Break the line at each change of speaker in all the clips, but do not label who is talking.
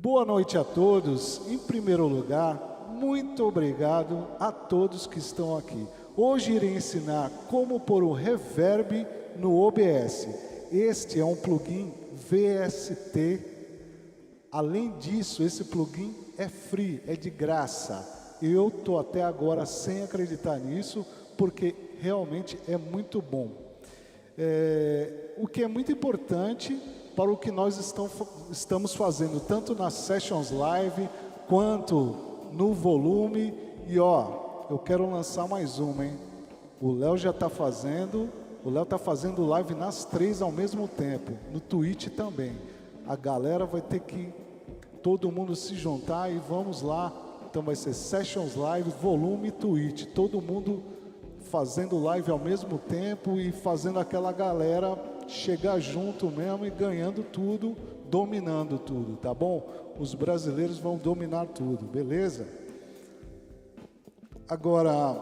Boa noite a todos. Em primeiro lugar, muito obrigado a todos que estão aqui. Hoje irei ensinar como pôr o reverb no OBS. Este é um plugin VST. Além disso, esse plugin é free, é de graça. Eu estou até agora sem acreditar nisso, porque realmente é muito bom. O que é muito importante para o que nós estamos fazendo, tanto nas Sessions Live, quanto no volume. E ó, eu quero lançar mais uma, hein? O Léo já está fazendo, live nas 3 ao mesmo tempo, no Twitch também. A galera vai ter que, todo mundo se juntar e vamos lá. Então vai ser Sessions Live, volume Twitch, todo mundo fazendo live ao mesmo tempo e fazendo aquela galera chegar junto mesmo e ganhando tudo, dominando tudo, tá bom? Os brasileiros vão dominar tudo, beleza? Agora,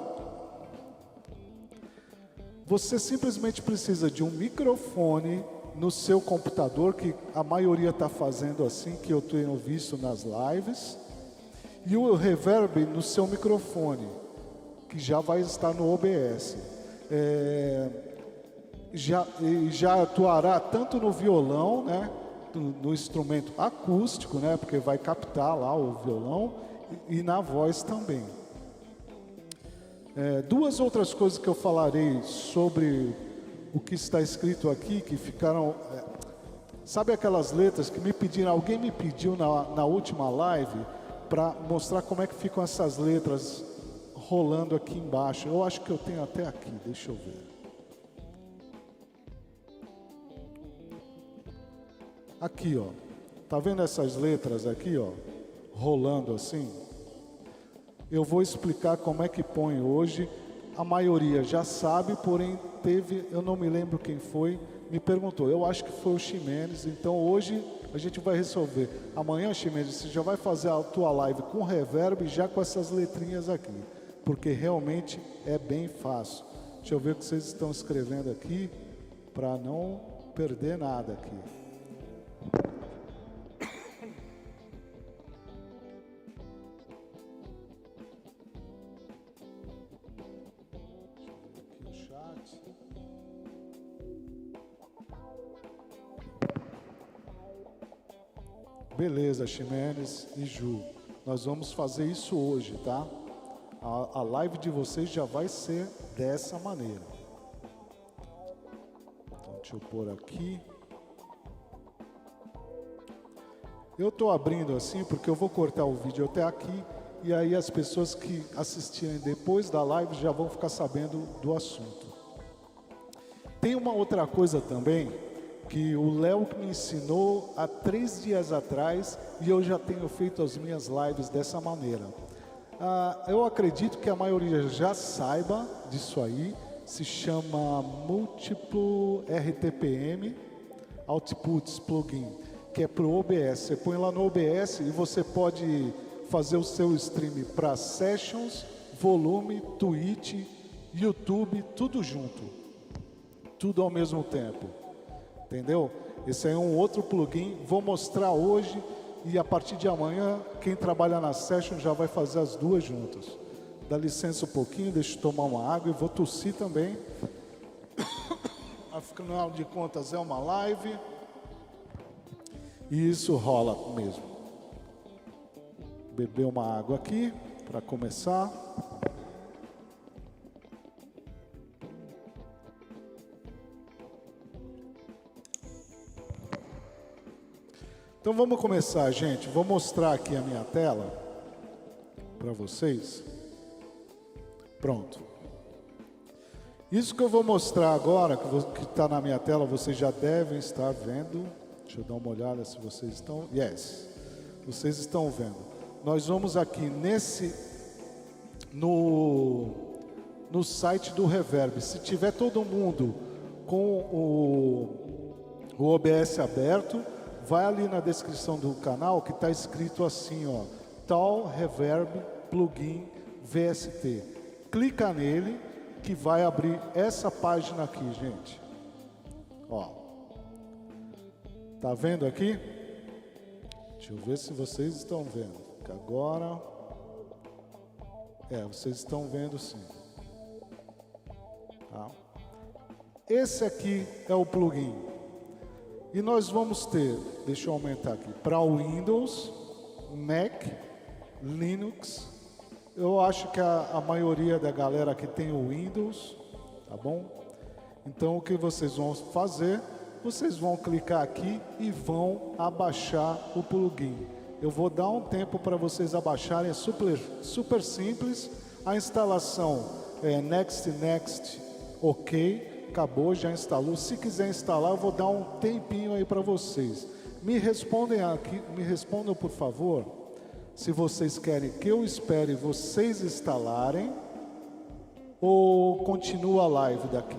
você simplesmente precisa de um microfone no seu computador, que a maioria está fazendo assim, que eu tenho visto nas lives, e o reverb no seu microfone, que já vai estar no OBS. Já atuará tanto no violão, né, no instrumento acústico, né, porque vai captar lá o violão, e na voz também. Duas outras coisas que eu falarei sobre o que está escrito aqui, que ficaram... sabe aquelas letras que me pediram, alguém me pediu na última live, para mostrar como é que ficam essas letras rolando aqui embaixo. Eu acho que eu tenho até aqui, deixa eu ver. Aqui, ó. Tá vendo essas letras aqui, ó? Rolando assim? Eu vou explicar como é que põe hoje. A maioria já sabe, porém eu não me lembro quem foi, me perguntou. Eu acho que foi o Ximenes, então hoje a gente vai resolver. Amanhã, Ximenes, você já vai fazer a tua live com reverb já com essas letrinhas aqui, porque realmente é bem fácil. Deixa eu ver o que vocês estão escrevendo aqui, para não perder nada aqui. Beleza, Ximenes e Ju. Nós vamos fazer isso hoje, tá? A live de vocês já vai ser dessa maneira. Então, deixa eu pôr aqui. Eu estou abrindo assim porque eu vou cortar o vídeo até aqui e aí as pessoas que assistirem depois da live já vão ficar sabendo do assunto. Tem uma outra coisa também que o Léo me ensinou há 3 dias atrás e eu já tenho feito as minhas lives dessa maneira. Eu acredito que a maioria já saiba disso aí, se chama Múltiplo RTPM Outputs Plugin, que é para o OBS. Você põe lá no OBS e você pode fazer o seu stream para Sessions, Volume, Twitch, YouTube, tudo junto, tudo ao mesmo tempo. Entendeu? Esse aí é um outro plugin, vou mostrar hoje e a partir de amanhã, quem trabalha na Session já vai fazer as duas juntas. Dá licença um pouquinho, deixa eu tomar uma água e vou tossir também. Afinal de contas é uma live e isso rola mesmo. Beber uma água aqui para começar. Então vamos começar, gente. Vou mostrar aqui a minha tela para vocês. Pronto. Isso que eu vou mostrar agora, que está na minha tela, vocês já devem estar vendo. Deixa eu dar uma olhada se vocês estão... Yes, vocês estão vendo. Nós vamos aqui no site do Reverb. Se tiver todo mundo com o OBS aberto, vai ali na descrição do canal que está escrito assim, ó, tal Reverb Plugin VST. Clica nele que vai abrir essa página aqui, gente. Ó, tá vendo aqui? Deixa eu ver se vocês estão vendo. Que agora... vocês estão vendo sim. Tá? Esse aqui é o plugin. E nós vamos ter, deixa eu aumentar aqui, para o Windows, Mac, Linux. Eu acho que a maioria da galera aqui tem o Windows, tá bom? Então o que vocês vão fazer? Vocês vão clicar aqui e vão abaixar o plugin. Eu vou dar um tempo para vocês abaixarem, é super simples. A instalação é next, ok, acabou, já instalou. Se quiser instalar, eu vou dar um tempinho aí para vocês. Me respondam por favor, se vocês querem que eu espere vocês instalarem ou continua a live daqui.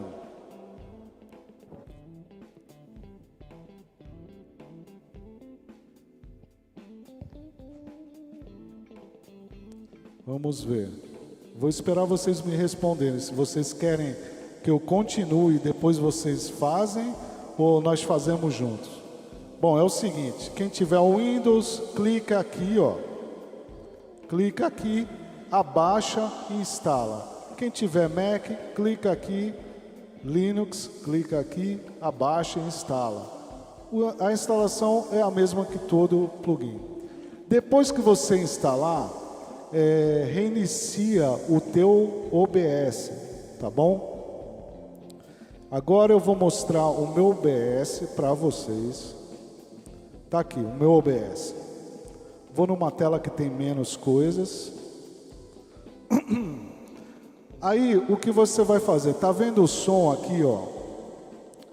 Vamos ver. Vou esperar vocês me responderem. Se vocês querem que eu continue e depois vocês fazem ou nós fazemos juntos. Bom, é o seguinte. Quem tiver o Windows, clica aqui, ó. Clica aqui, abaixa e instala. Quem tiver Mac, clica aqui. Linux, clica aqui, abaixa e instala. A instalação é a mesma que todo plugin. Depois que você instalar, reinicia o teu OBS, tá bom? Agora eu vou mostrar o meu OBS para vocês. Tá aqui, o meu OBS. Vou numa tela que tem menos coisas. Aí, o que você vai fazer? Tá vendo o som aqui, ó?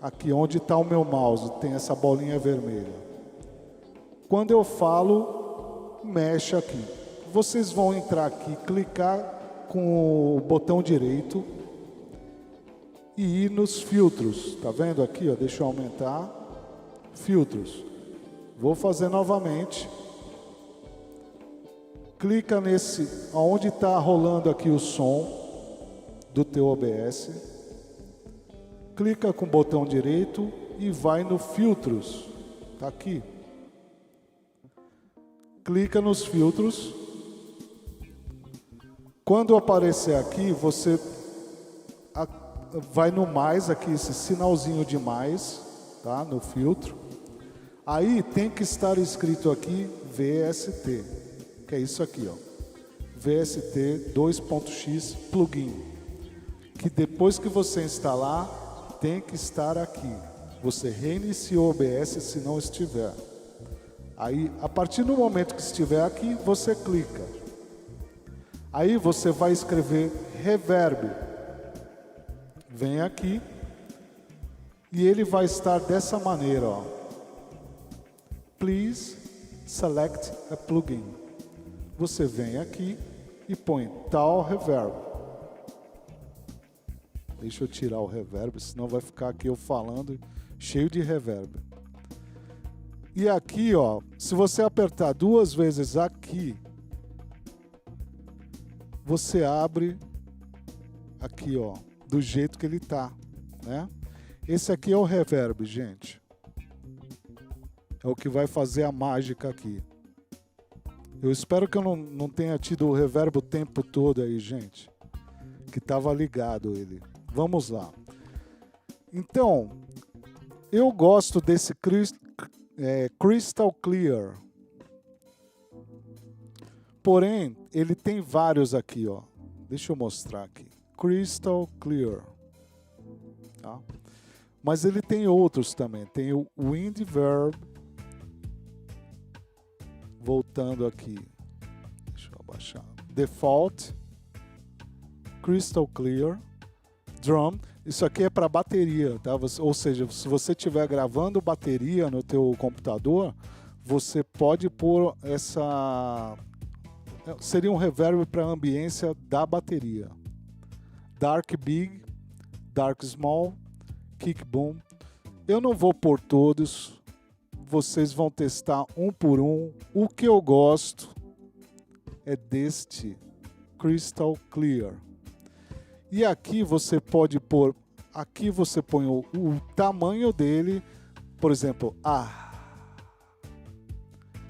Aqui onde está o meu mouse, tem essa bolinha vermelha. Quando eu falo, mexe aqui. Vocês vão entrar aqui, clicar com o botão direito e ir nos filtros. Tá vendo aqui, ó? Deixa eu aumentar. Filtros. Vou fazer novamente. Clica nesse, onde está rolando aqui o som do teu OBS. Clica com o botão direito e vai no filtros. Tá aqui. Clica nos filtros. Quando aparecer aqui, você vai no mais aqui, esse sinalzinho de mais, tá? No filtro. Aí tem que estar escrito aqui VST, que é isso aqui, ó. VST 2.x plugin. Que depois que você instalar, tem que estar aqui. Você reiniciou o OBS se não estiver. Aí, a partir do momento que estiver aqui, você clica. Aí você vai escrever reverb. Vem aqui. E ele vai estar dessa maneira, ó. Please select a plugin. Você vem aqui e põe tal reverb. Deixa eu tirar o reverb, senão vai ficar aqui eu falando cheio de reverb. E aqui, ó, se você apertar 2 vezes aqui, você abre aqui, ó, do jeito que ele tá, né? Esse aqui é o reverb, gente. É o que vai fazer a mágica aqui. Eu espero que eu não tenha tido o reverb o tempo todo aí, gente. Que tava ligado ele. Vamos lá. Então, eu gosto desse Crystal Clear. Porém, ele tem vários aqui, ó. Deixa eu mostrar aqui. Crystal Clear. Tá? Mas ele tem outros também. Tem o Wind Verb. Voltando aqui. Deixa eu abaixar. Default. Crystal Clear. Drum. Isso aqui é para bateria, tá? Ou seja, se você estiver gravando bateria no teu computador, você pode pôr essa... Seria um reverb para a ambiência da bateria. Dark Big, Dark Small, Kick Boom. Eu não vou pôr todos. Vocês vão testar um por um. O que eu gosto é deste Crystal Clear. E aqui você pode pôr, aqui você põe o tamanho dele, por exemplo,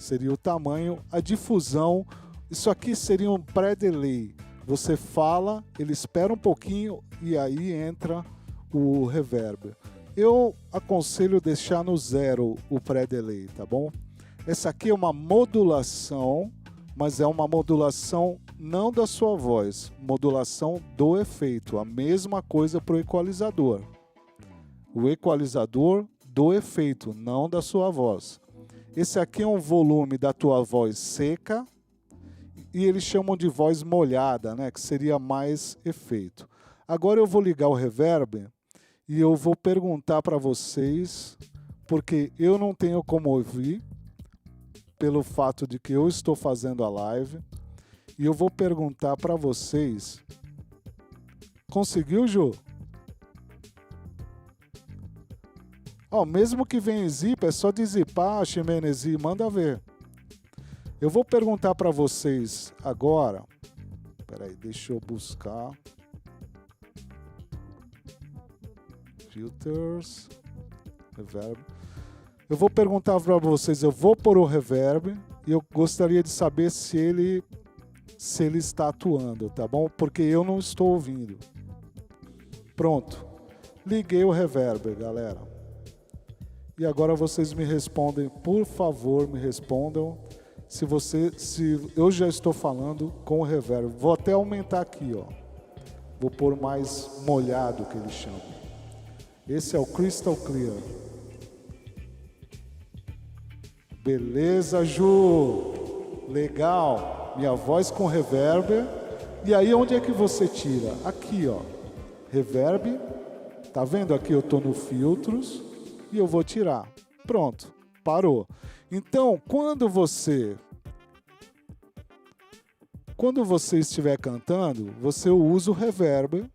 seria o tamanho, a difusão, isso aqui seria um pré-delay. Você fala, ele espera um pouquinho e aí entra o reverb. Eu aconselho deixar no 0 o pré-delay, tá bom? Essa aqui é uma modulação, mas é uma modulação não da sua voz, modulação do efeito, a mesma coisa para o equalizador. O equalizador do efeito, não da sua voz. Esse aqui é um volume da tua voz seca e eles chamam de voz molhada, né, que seria mais efeito. Agora eu vou ligar o reverb e eu vou perguntar para vocês, porque eu não tenho como ouvir, pelo fato de que eu estou fazendo a live, e eu vou perguntar para vocês. Conseguiu, Ju? Mesmo que venha zip, é só dizipar, Ximenes, e manda ver. Eu vou perguntar para vocês agora. Peraí, deixa eu buscar. Filters, reverb. Eu vou perguntar para vocês, eu vou pôr o reverb e eu gostaria de saber se ele está atuando, tá bom? Porque eu não estou ouvindo. Pronto. Liguei o reverb, galera. E agora vocês me respondem, por favor, me respondam se eu já estou falando com o reverb. Vou até aumentar aqui, ó. Vou pôr mais molhado, que eles chamam. Esse é o Crystal Clear. Beleza, Ju. Legal. Minha voz com reverb. E aí, onde é que você tira? Aqui, ó. Reverb. Tá vendo? Aqui eu tô no filtros. E eu vou tirar. Pronto. Parou. Então, quando você estiver cantando, você usa o reverb.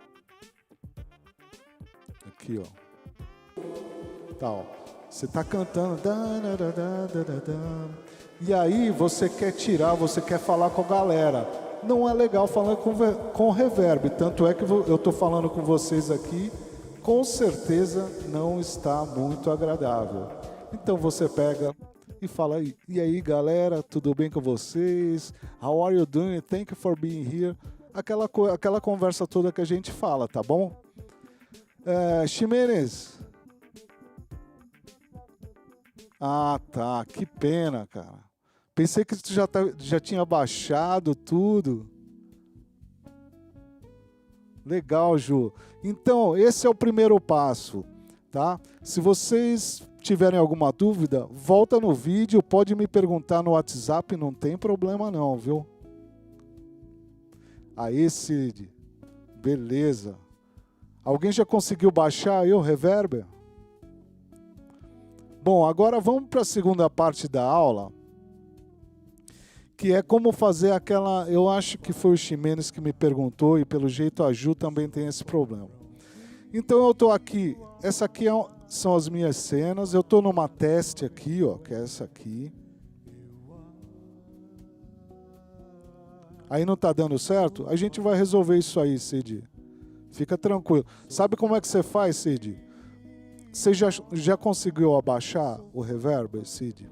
Aqui, ó. Tá, ó. Você está cantando. E aí você quer tirar, você quer falar com a galera. Não é legal falar com reverb. Tanto é que eu estou falando com vocês aqui. Com certeza não está muito agradável. Então você pega e fala aí. E aí, galera, tudo bem com vocês? How are you doing? Thank you for being here. Aquela conversa toda que a gente fala, tá bom? Ximenes. Ah, tá. Que pena, cara. Pensei que tu já tinha baixado tudo. Legal, Ju. Então, esse é o primeiro passo, tá? Se vocês tiverem alguma dúvida, volta no vídeo, pode me perguntar no WhatsApp, não tem problema não, viu? Aí, Cid. Beleza. Alguém já conseguiu baixar aí o reverb? Bom, agora vamos para a segunda parte da aula, que é como fazer aquela... Eu acho que foi o Ximenes que me perguntou e pelo jeito a Ju também tem esse problema. Então eu estou aqui, essa aqui são as minhas cenas, eu estou numa teste aqui, ó, que é essa aqui. Aí não está dando certo? A gente vai resolver isso aí, Cid. Fica tranquilo. Sabe como é que você faz, Cid? Você já conseguiu abaixar o reverb, Cid?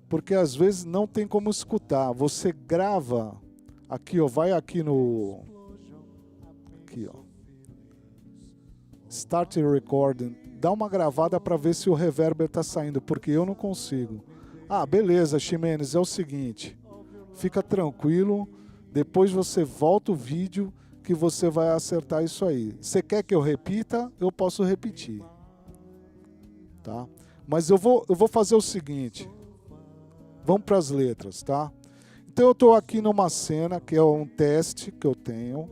Porque às vezes não tem como escutar. Você grava aqui, ó, vai aqui no... Aqui, ó. Start recording. Dá uma gravada para ver se o reverb está saindo, porque eu não consigo. Ah, beleza, Ximenes, é o seguinte... Fica tranquilo, depois você volta o vídeo que você vai acertar isso aí. Você quer que eu repita? Eu posso repetir. Tá? Mas eu vou fazer o seguinte. Vamos para as letras, tá? Então eu estou aqui numa cena que é um teste que eu tenho.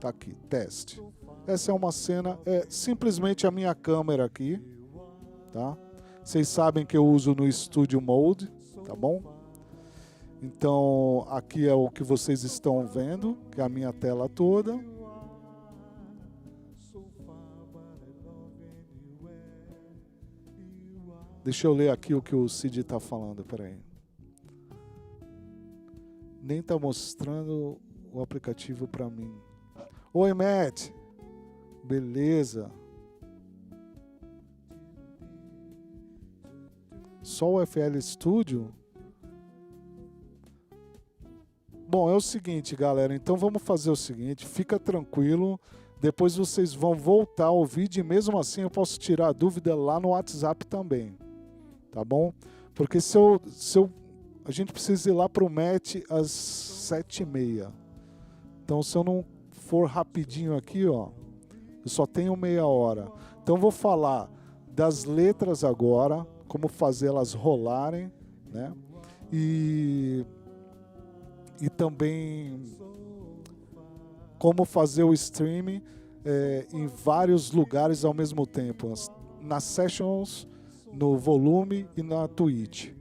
Tá aqui, teste. Essa é uma cena, é simplesmente a minha câmera aqui. Tá? Vocês sabem que eu uso no Studio Mode, tá bom? Então, aqui é o que vocês estão vendo, que é a minha tela toda. Deixa eu ler aqui o que o Cid está falando, peraí. Nem está mostrando o aplicativo para mim. Oi, Matt. Beleza. Só o FL Studio? Bom, é o seguinte, galera. Então vamos fazer o seguinte. Fica tranquilo. Depois vocês vão voltar ao vídeo e mesmo assim eu posso tirar a dúvida lá no WhatsApp também. Tá bom? Porque a gente precisa ir lá para o Matt às 7h30. Então se eu não for rapidinho aqui, ó, eu só tenho meia hora. Então vou falar das letras agora, como fazê-las rolarem, né? E também como fazer o streaming em vários lugares ao mesmo tempo, nas sessions, no volume e na Twitch,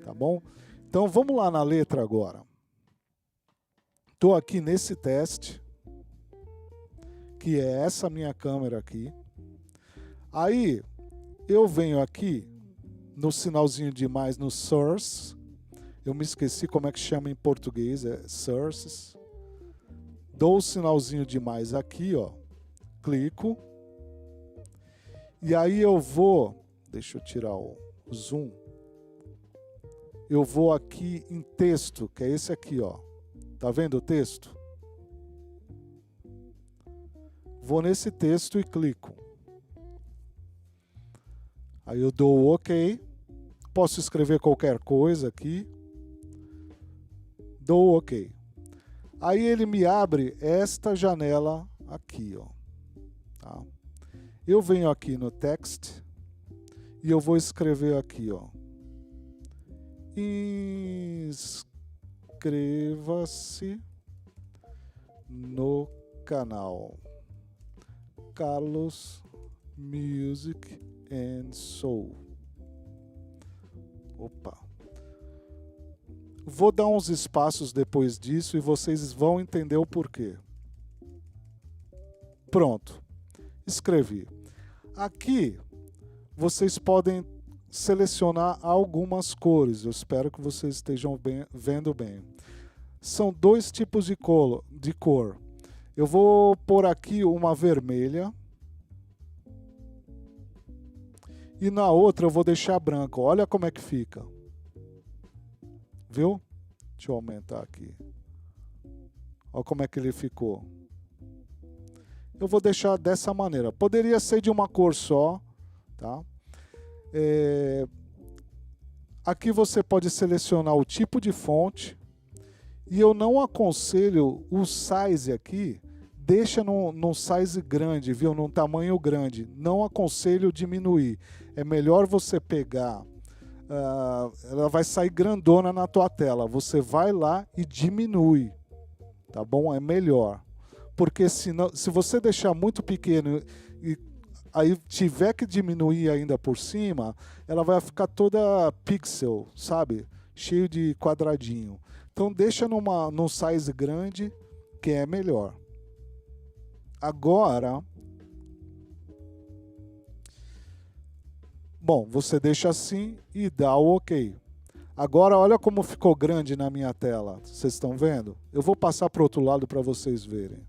tá bom? Então vamos lá na letra agora. Estou aqui nesse teste, que é essa minha câmera aqui. Aí eu venho aqui no sinalzinho de mais no source. Eu me esqueci como é que chama em português, é sources. Dou o sinalzinho de mais aqui, ó. Clico. E aí eu vou, deixa eu tirar o zoom. Eu vou aqui em texto, que é esse aqui, ó. Tá vendo o texto? Vou nesse texto e clico. Aí eu dou o OK. Posso escrever qualquer coisa aqui. Dou o OK. Aí ele me abre esta janela aqui, ó. Tá? Eu venho aqui no text e eu vou escrever aqui, ó. Inscreva-se no canal Carlos Music and Soul. Opa. Vou dar uns espaços depois disso e vocês vão entender o porquê. Pronto. Escrevi. Aqui vocês podem selecionar algumas cores. Eu espero que vocês estejam vendo bem. São dois tipos de cor. Eu vou pôr aqui uma vermelha. E na outra eu vou deixar branco. Olha como é que fica. Viu? Deixa eu aumentar aqui. Olha como é que ele ficou. Eu vou deixar dessa maneira. Poderia ser de uma cor só, tá? Aqui você pode selecionar o tipo de fonte. E eu não aconselho o size aqui. Deixa num size grande, viu? Num tamanho grande. Não aconselho diminuir. É melhor você pegar... ela vai sair grandona na tua tela. Você vai lá e diminui. Tá bom? É melhor. Porque se você deixar muito pequeno e aí tiver que diminuir ainda por cima, ela vai ficar toda pixel, sabe? Cheio de quadradinho. Então deixa num size grande que é melhor. Agora... Bom, você deixa assim e dá o OK. Agora olha como ficou grande na minha tela. Vocês estão vendo? Eu vou passar para o outro lado para vocês verem.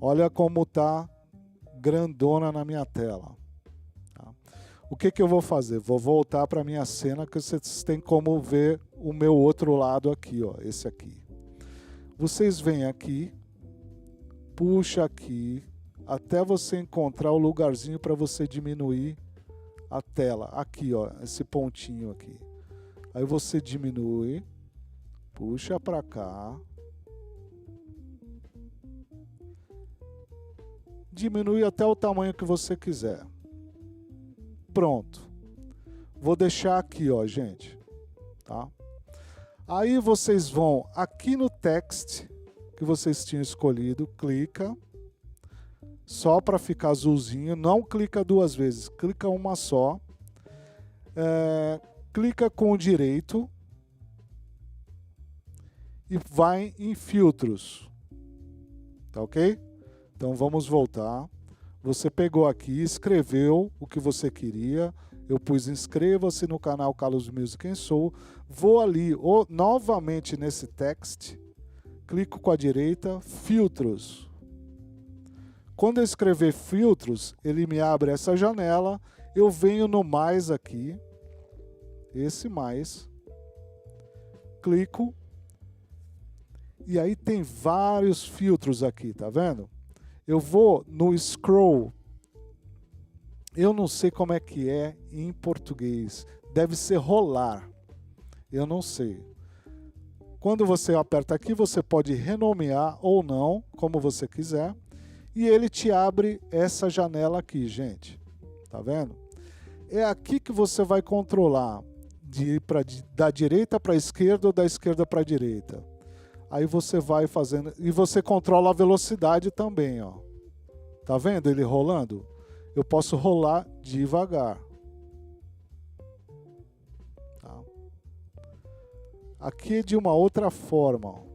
Olha como está grandona na minha tela. Tá? O que eu vou fazer? Vou voltar para a minha cena que vocês têm como ver o meu outro lado aqui, ó, esse aqui. Vocês vêm aqui, puxa aqui, até você encontrar o lugarzinho para você diminuir a tela. Aqui, ó, esse pontinho aqui. Aí você diminui, puxa para cá. Diminui até o tamanho que você quiser. Pronto. Vou deixar aqui, ó, gente. Tá? Aí vocês vão aqui no text que vocês tinham escolhido, clica. Só para ficar azulzinho, não clica duas vezes, clica uma só. Clica com o direito e vai em filtros. Tá ok? Então vamos voltar. Você pegou aqui, escreveu o que você queria. Eu pus inscreva-se no canal Carlos Music and Soul. Vou ali novamente nesse text. clico com a direita, filtros. Quando eu escrever filtros, ele me abre essa janela, eu venho no mais aqui, esse mais, clico, e aí tem vários filtros aqui, tá vendo? Eu vou no scroll, eu não sei como é que é em português, deve ser rolar, eu não sei. Quando você aperta aqui, você pode renomear ou não, como você quiser, e ele te abre essa janela aqui, gente, tá vendo? É aqui que você vai controlar de ir da direita para a esquerda ou da esquerda para a direita. Aí você vai fazendo, e você controla a velocidade também, ó. Tá vendo ele rolando? Eu posso rolar devagar. Tá? Aqui é de uma outra forma, ó.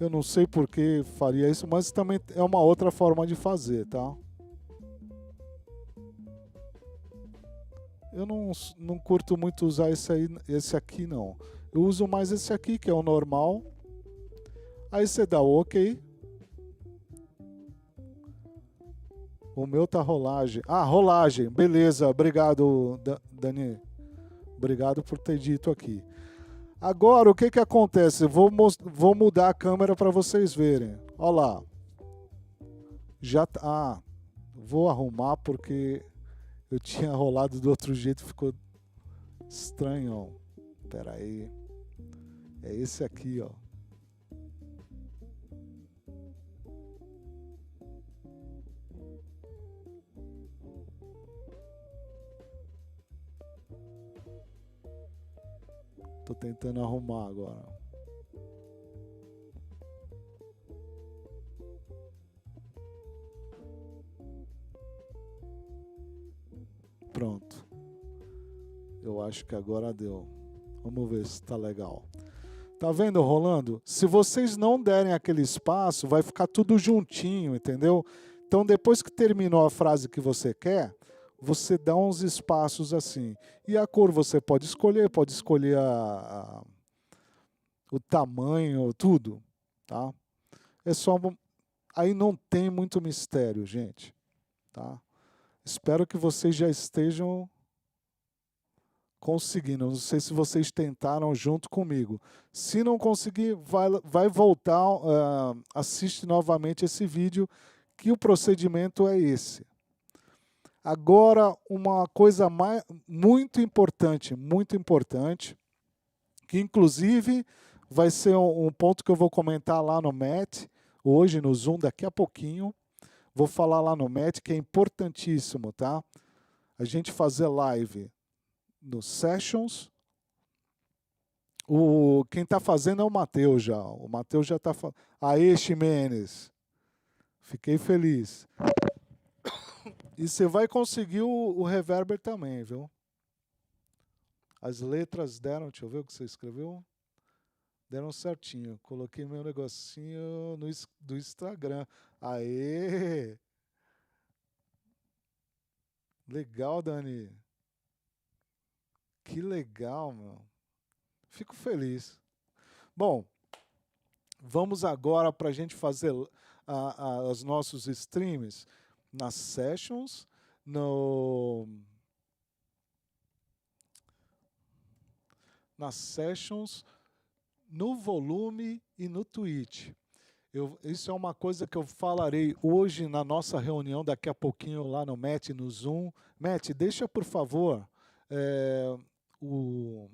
Eu não sei por que faria isso, mas também é uma outra forma de fazer, tá? Eu não curto muito usar esse aqui, não. Eu uso mais esse aqui, que é o normal. Aí você dá OK. O meu tá rolagem. Ah, rolagem. Beleza. Obrigado, Dani. Obrigado por ter dito aqui. Agora, o que que acontece? Vou mudar a câmera para vocês verem. Olha lá. Vou arrumar porque eu tinha rolado do outro jeito, ficou estranho. Espera aí. É esse aqui, ó. Tô tentando arrumar agora. Pronto. Eu acho que agora deu. Vamos ver se tá legal. Tá vendo rolando? Se vocês não derem aquele espaço, vai ficar tudo juntinho, entendeu? Então, depois que terminou a frase que você quer, você dá uns espaços assim. E a cor você pode escolher o tamanho, tudo, tá? É só aí não tem muito mistério, gente, tá? Espero que vocês já estejam conseguindo. Não sei se vocês tentaram junto comigo. Se não conseguir, vai voltar, assiste novamente esse vídeo, que o procedimento é esse. Agora, uma coisa muito importante, que inclusive vai ser um ponto que eu vou comentar lá no MET, hoje no Zoom, daqui a pouquinho. Vou falar lá no MET, que é importantíssimo, tá? A gente fazer live no Sessions. Quem está fazendo é o Matheus já. O Matheus já está falando. Aê, Ximenes. Fiquei feliz. E você vai conseguir o reverber também, viu? As letras deram, deixa eu ver o que você escreveu. Deram certinho. Coloquei meu negocinho do Instagram. Aê! Legal, Dani. Que legal, meu. Fico feliz. Bom, vamos agora para a gente fazer os nossos streams nas sessions, no volume e no Twitch. Isso é uma coisa que eu falarei hoje na nossa reunião, daqui a pouquinho lá no Matt, no Zoom. Matt, deixa por favor o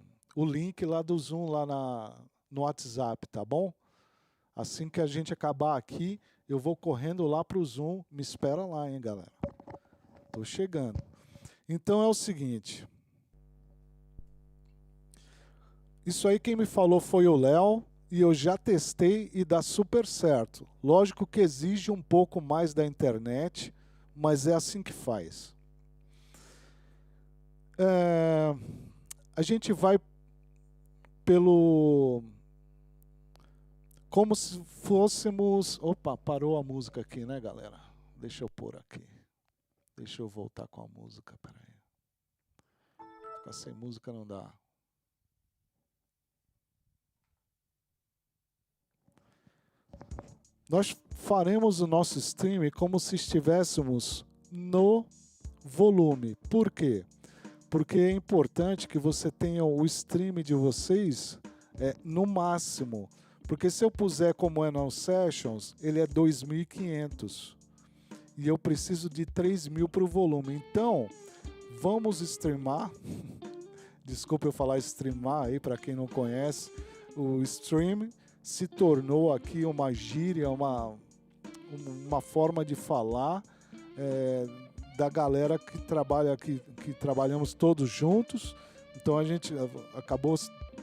link lá do Zoom lá no WhatsApp, tá bom? Assim que a gente acabar aqui, eu vou correndo lá para o Zoom. Me espera lá, hein, galera. Tô chegando. Então é o seguinte. Isso aí quem me falou foi o Léo. E eu já testei e dá super certo. Lógico que exige um pouco mais da internet, mas é assim que faz. A gente vai como se fôssemos... Opa, parou a música aqui, né, galera? Deixa eu pôr aqui. Deixa eu voltar com a música, peraí. Ficar sem música não dá. nós faremos o nosso stream como se estivéssemos no volume. Por quê? Porque é importante que você tenha o stream de vocês no máximo. Porque se eu puser como é no Sessions, ele é 2.500. E eu preciso de 3.000 para o volume. Então, vamos streamar. Desculpa eu falar streamar aí, para quem não conhece. O stream se tornou aqui uma gíria, uma forma de falar da galera que trabalha aqui, que trabalhamos todos juntos. Então a gente acabou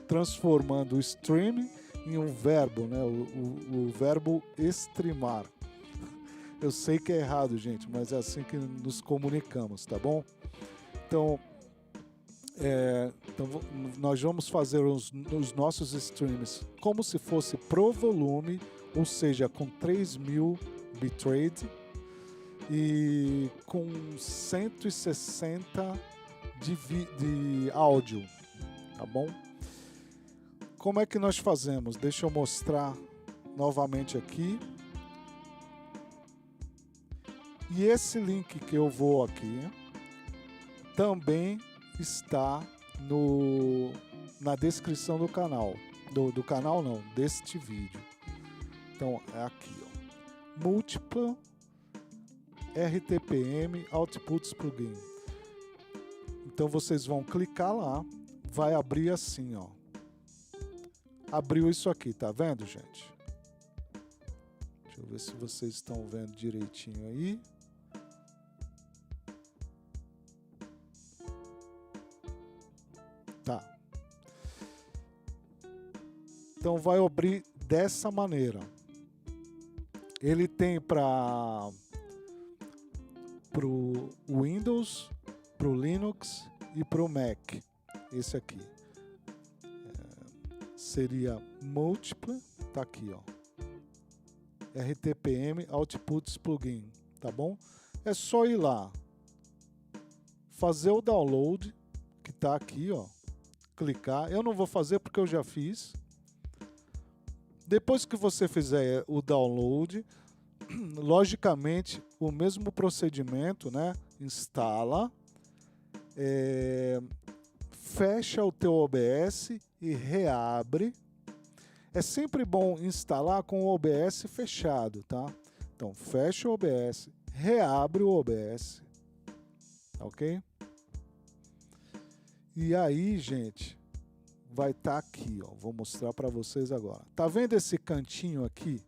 transformando o streaming em um verbo, né? O verbo streamar. Eu sei que é errado, gente, mas é assim que nos comunicamos, tá bom? Então, nós vamos fazer os nossos streams como se fosse pro volume, ou seja, com 3.000 bitrate e com 160 de áudio, tá bom? Como é que nós fazemos? Deixa eu mostrar novamente aqui. E esse link que eu vou aqui também está na descrição do canal. Do canal não, deste vídeo. Então é aqui, ó. Múltiplo RTPM Outputs Plugin. Então vocês vão clicar lá, vai abrir assim, ó. Abriu isso aqui, tá vendo, gente? Deixa eu ver se vocês estão vendo direitinho aí. Tá. Então vai abrir dessa maneira. Ele tem para o Windows, para o Linux e para o Mac. Esse aqui. Seria Multiple, tá aqui, ó. RTPM Outputs Plugin, tá bom? É só ir lá, fazer o download, que tá aqui, ó. Clicar. Eu não vou fazer porque eu já fiz. Depois que você fizer o download, logicamente o mesmo procedimento, né? Instala, fecha o teu OBS e reabre. É sempre bom instalar com o OBS fechado, tá? Então fecha o OBS, reabre o OBS, ok? E aí, gente, vai estar aqui, ó. Vou mostrar para vocês agora. Tá vendo esse cantinho aqui?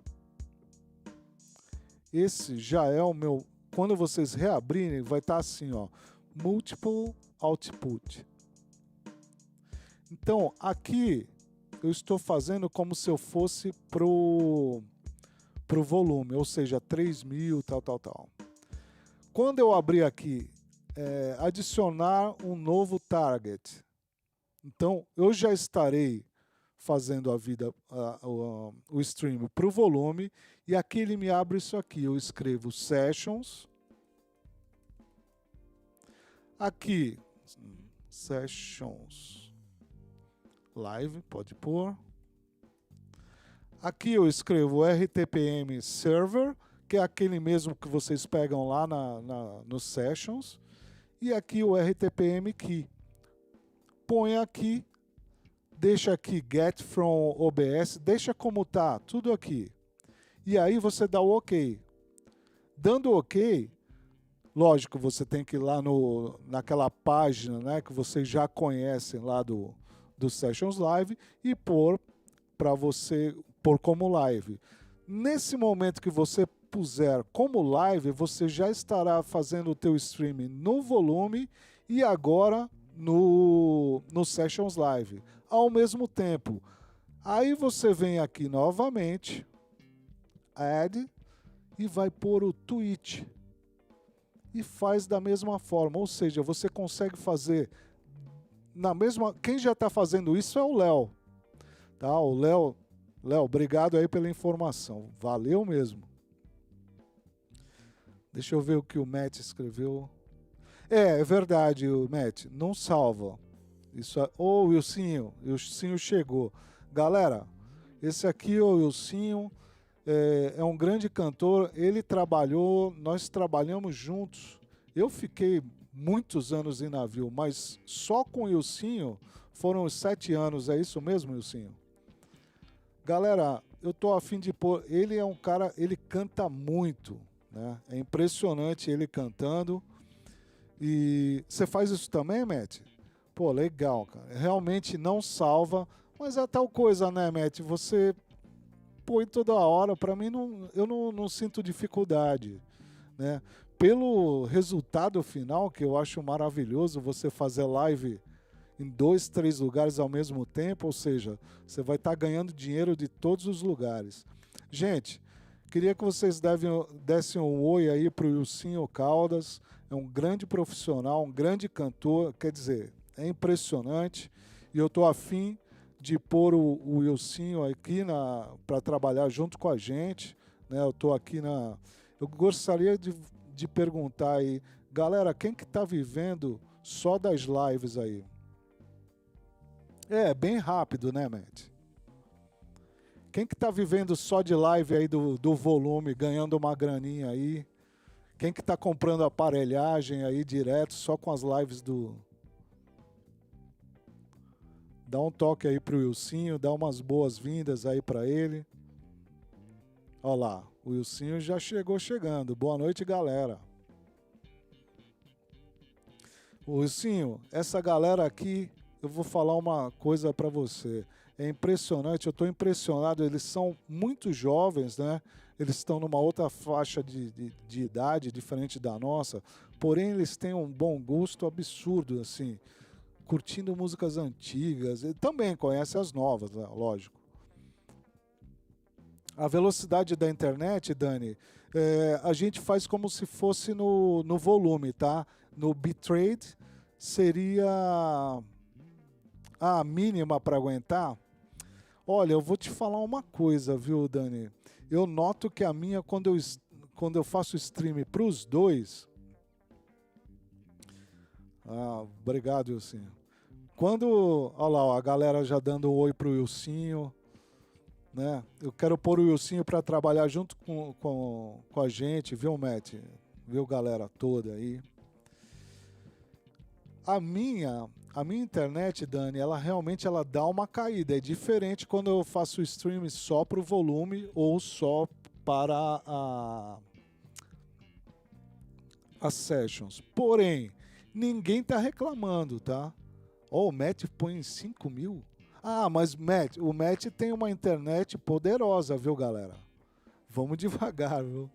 Esse já é o meu. Quando vocês reabrirem, vai estar assim, ó. Multiple Output. Então, aqui eu estou fazendo como se eu fosse pro volume, ou seja, 3.000, tal. Quando eu abrir aqui, adicionar um novo target. Então, eu já estarei fazendo o stream para o volume, e aqui ele me abre isso aqui. Eu escrevo Sessions. Aqui, Sessions Live, pode pôr. Aqui eu escrevo RTPM Server, que é aquele mesmo que vocês pegam lá nos Sessions. E aqui o RTPM Key. Põe aqui, deixa aqui Get from OBS, deixa como tá, tudo aqui. E aí você dá o OK. Dando OK, lógico, você tem que ir lá naquela página, né, que vocês já conhecem lá do Sessions Live e pôr para você pôr como live. Nesse momento que você puser como live, você já estará fazendo o teu streaming no volume e agora no Sessions Live ao mesmo tempo. Aí você vem aqui novamente, Add, e vai pôr o Twitch. E faz da mesma forma, ou seja, você consegue fazer na mesma. Quem já está fazendo isso é o Léo, tá? O Léo, obrigado aí pela informação, valeu mesmo. Deixa eu ver o que o Matt escreveu. É verdade, o Matt, não salva. Isso é. Ô, Wilsinho chegou. Galera, esse aqui, o Wilsinho, é um grande cantor. Ele trabalhou, nós trabalhamos juntos. Eu fiquei muitos anos em navio, mas só com o Ilcinho foram os 7 anos. É isso mesmo, Ilcinho? Galera, eu tô a fim de pôr. Ele é um cara, ele canta muito, né? É impressionante ele cantando. E você faz isso também, Matt? Pô, legal, cara. Realmente não salva, mas é tal coisa, né, Matt? Você põe toda hora. Pra mim, eu não sinto dificuldade, né? Pelo resultado final, que eu acho maravilhoso, você fazer live em 2, 3 lugares ao mesmo tempo, ou seja, você vai estar ganhando dinheiro de todos os lugares. Gente, queria que vocês dessem um oi aí para o Ilcinho Caldas. É um grande profissional, um grande cantor, quer dizer, é impressionante. E eu estou afim de pôr o Ilcinho aqui para trabalhar junto com a gente, né? Eu estou aqui na... Eu gostaria de perguntar aí, galera, quem que está vivendo só das lives aí? É, bem rápido, né, Matt? Quem que tá vivendo só de live aí do volume, ganhando uma graninha aí? Quem que tá comprando aparelhagem aí direto, só com as lives do... Dá um toque aí pro Ilcinho, dá umas boas-vindas aí para ele. Olha lá, o Ilcinho já chegou chegando. Boa noite, galera. O Ilcinho, essa galera aqui, eu vou falar uma coisa para você. É impressionante, eu estou impressionado. Eles são muito jovens, né? Eles estão numa outra faixa de idade, diferente da nossa. Porém, eles têm um bom gosto absurdo, assim. Curtindo músicas antigas. E também conhecem as novas, né? Lógico. A velocidade da internet, Dani, a gente faz como se fosse no volume, tá? No bitrate seria a mínima para aguentar. Olha, eu vou te falar uma coisa, viu, Dani? Eu noto que a minha, quando eu faço stream para os dois... Ah, obrigado, Ilcinho. Quando... Olha lá, ó, a galera já dando um oi pro Ilcinho, né? Eu quero pôr o Ilcinho para trabalhar junto com a gente, viu, Matt? Viu, galera toda aí. A minha internet, Dani, ela realmente dá uma caída. É diferente quando eu faço o stream só para o volume ou só para as sessions. Porém, ninguém tá reclamando, tá? Oh, o Matt põe 5 mil? Ah, mas o Matt tem uma internet poderosa, viu, galera? Vamos devagar, viu?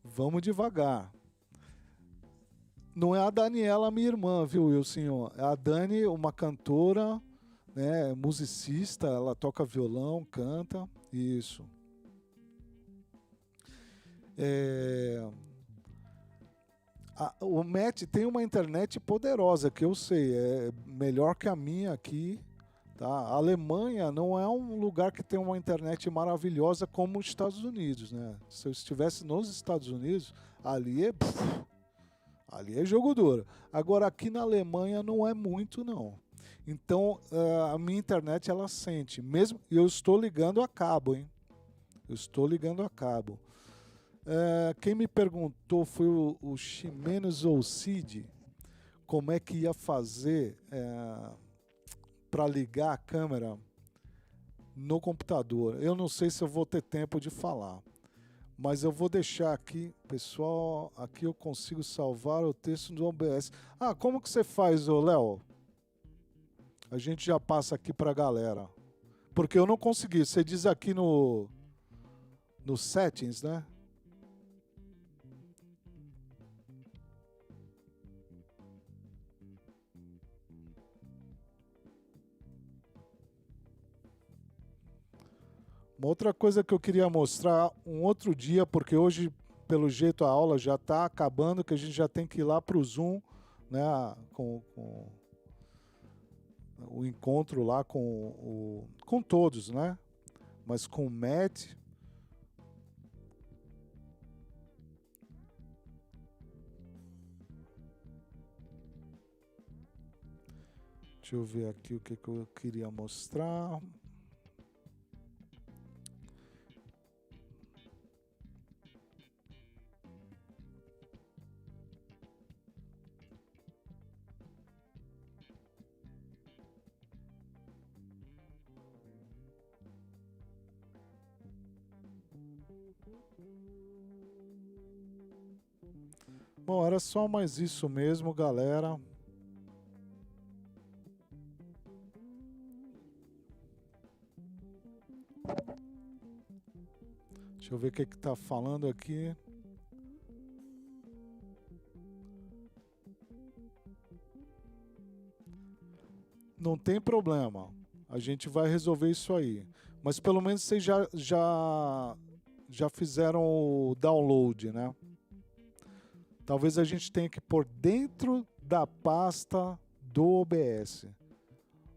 Vamos devagar. Não é a Daniela, minha irmã, viu, Wilson? É a Dani, uma cantora, né, musicista, ela toca violão, canta, isso. O Matt tem uma internet poderosa, que eu sei, é melhor que a minha aqui. Tá? A Alemanha não é um lugar que tem uma internet maravilhosa como os Estados Unidos, né? Se eu estivesse nos Estados Unidos, ali é jogo duro. Agora, aqui na Alemanha não é muito, não. Então, a minha internet, ela sente. Mesmo, eu estou ligando a cabo, hein? Eu estou ligando a cabo. Quem me perguntou foi o Ximenes ou Cid, como é que ia fazer para ligar a câmera no computador. Eu não sei se eu vou ter tempo de falar. Mas eu vou deixar aqui, pessoal, aqui eu consigo salvar o texto do OBS. Ah, como que você faz, Léo? A gente já passa aqui para a galera. Porque eu não consegui. Você diz aqui no settings, né? Uma outra coisa que eu queria mostrar um outro dia, porque hoje, pelo jeito, a aula já está acabando, que a gente já tem que ir lá para o Zoom, né, com o encontro lá com todos, né? Mas com o Matt. Deixa eu ver aqui o que eu queria mostrar. Bom, era só mais isso mesmo, galera. Deixa eu ver o que está falando aqui. Não tem problema. A gente vai resolver isso aí. Mas pelo menos vocês já fizeram o download, né? Talvez a gente tenha que pôr dentro da pasta do OBS.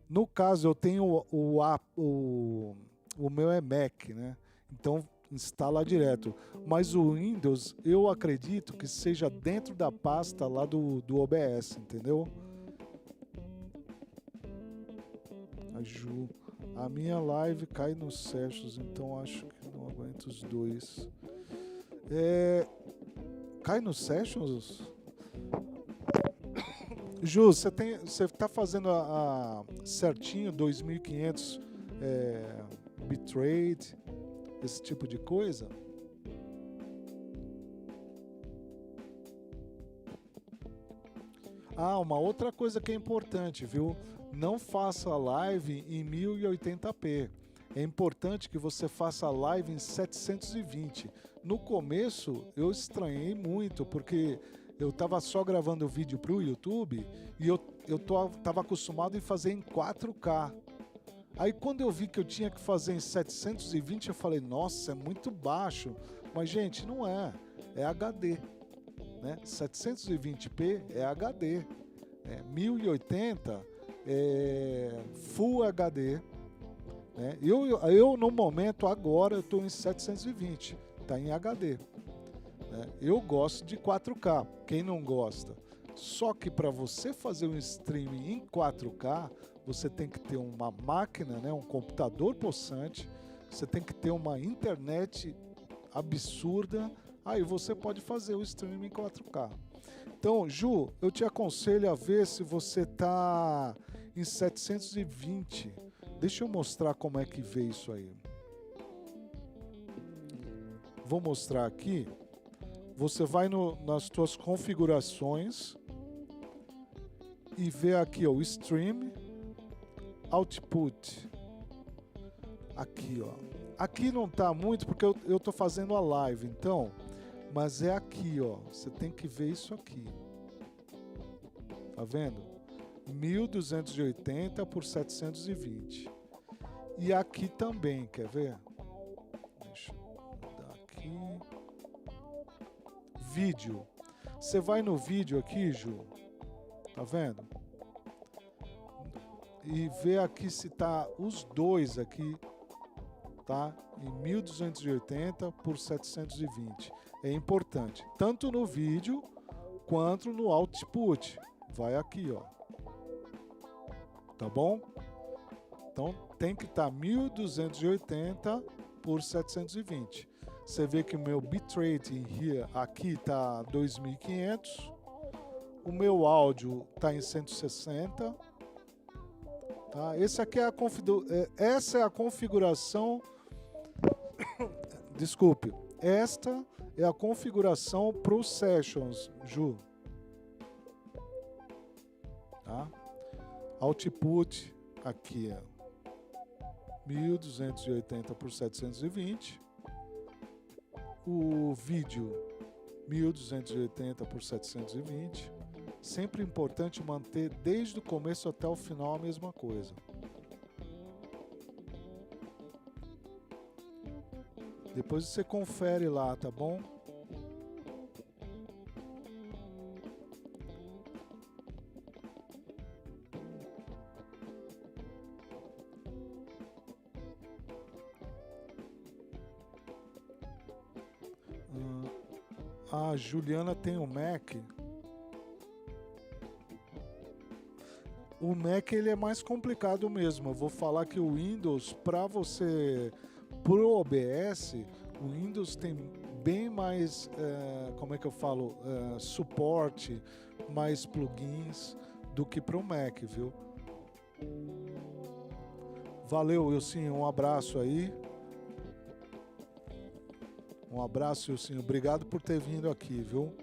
No caso, eu tenho o meu é Mac, né? Então instala direto. Mas o Windows, eu acredito que seja dentro da pasta lá do OBS, entendeu? A Ju, a minha live cai nos sessions, então acho que não aguento os dois. Cai nos sessions? Ju, você tá fazendo certinho 2500 bitrate, esse tipo de coisa? Ah, uma outra coisa que é importante, viu? Não faça live em 1080p. É importante que você faça live em 720. No começo eu estranhei muito, porque eu estava só gravando o vídeo para o YouTube e eu estava acostumado em fazer em 4K. Aí quando eu vi que eu tinha que fazer em 720, eu falei, nossa, é muito baixo. Mas gente, não é. É HD. Né? 720p é HD. 1080 é Full HD. Né? Eu no momento agora eu estou em 720, está em HD. Né? Eu gosto de 4K, quem não gosta? Só que para você fazer um streaming em 4K, você tem que ter uma máquina, né? Um computador possante, você tem que ter uma internet absurda, aí você pode fazer o streaming em 4K. Então, Ju, eu te aconselho a ver se você está em 720. Deixa eu mostrar como é que vê isso aí. Vou mostrar aqui. Você vai nas suas configurações e vê aqui ó, o Stream Output. Aqui, ó. Aqui não tá muito porque eu tô fazendo a live, então, mas é aqui, ó. Você tem que ver isso aqui. Tá vendo? 1280 por 720. E aqui também, quer ver? Deixa eu mudar aqui. Vídeo. Você vai no vídeo aqui, Ju. Tá vendo? E vê aqui se tá os dois aqui, tá? Em 1280 por 720. É importante, tanto no vídeo quanto no output. Vai aqui, ó. Tá bom? Então tem que estar 1280 por 720. Você vê que o meu bitrate aqui tá 2500. O meu áudio tá em 160. Tá? Essa é a configuração. Desculpe. Esta é a configuração para os sessions, Ju. Tá? Output aqui é 1280 por 720. O vídeo 1280 por 720. Sempre importante manter desde o começo até o final a mesma coisa. Depois você confere lá, tá bom? A Juliana tem um Mac. O Mac ele é mais complicado mesmo. Eu vou falar que o Windows, para você, pro OBS, o Windows tem bem mais, como é que eu falo, suporte, mais plugins do que pro Mac, viu? Valeu, Wilson, um abraço aí. Um abraço, Ilcinho. Obrigado por ter vindo aqui, viu?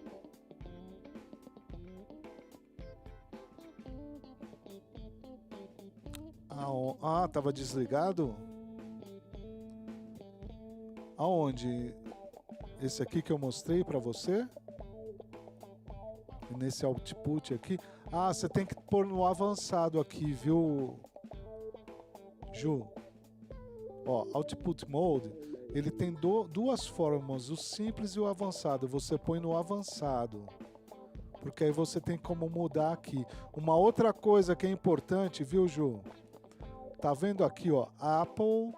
Tava desligado? Aonde? Esse aqui que eu mostrei para você? Nesse output aqui? Você tem que pôr no avançado aqui, viu, Ju? Ó, output mode, ele tem duas formas, o simples e o avançado. Você põe no avançado, porque aí você tem como mudar aqui. Uma outra coisa que é importante, viu, Ju? Tá vendo aqui, ó, Apple,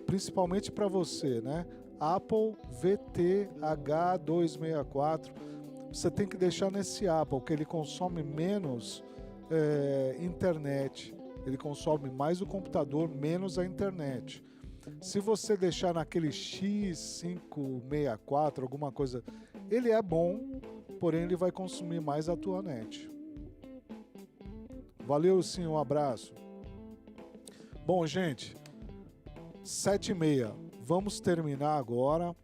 principalmente para você, né? Apple VTH264. Você tem que deixar nesse Apple, que ele consome menos internet. Ele consome mais o computador, menos a internet. Se você deixar naquele X564, alguma coisa, ele é bom, porém ele vai consumir mais a tua net. Valeu, sim, um abraço. Bom, gente, 7h30. Vamos terminar agora.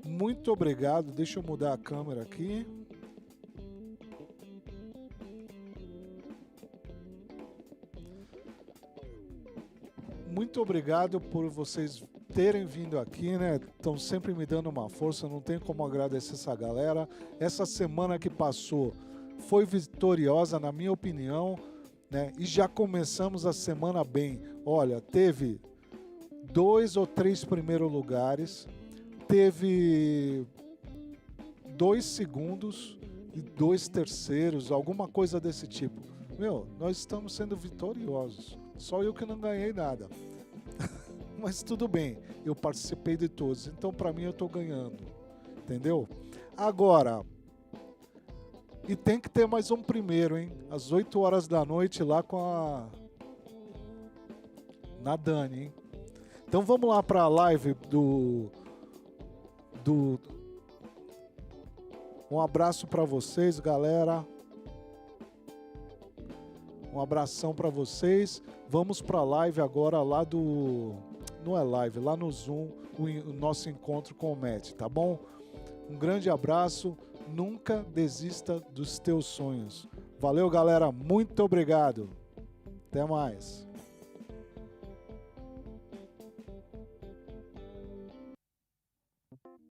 Muito obrigado. Deixa eu mudar a câmera aqui. Muito obrigado por vocês terem vindo aqui, né? Estão sempre me dando uma força, não tem como agradecer essa galera. Essa semana que passou foi vitoriosa, na minha opinião, né? E já começamos a semana bem. Olha, teve 2 ou 3 primeiros lugares, teve 2 segundos e 2 terceiros, alguma coisa desse tipo. Meu, nós estamos sendo vitoriosos. Só eu que não ganhei nada. Mas tudo bem, eu participei de todos. Então, para mim, eu estou ganhando. Entendeu? Agora, e tem que ter mais um primeiro, hein? Às 8 horas da noite lá na Dani, hein? Então, vamos lá para a live Um abraço para vocês, galera. Um abração para vocês. Vamos para a live agora lá não é live, lá no Zoom, o nosso encontro com o Matt, tá bom? Um grande abraço. Nunca desista dos teus sonhos. Valeu, galera. Muito obrigado. Até mais.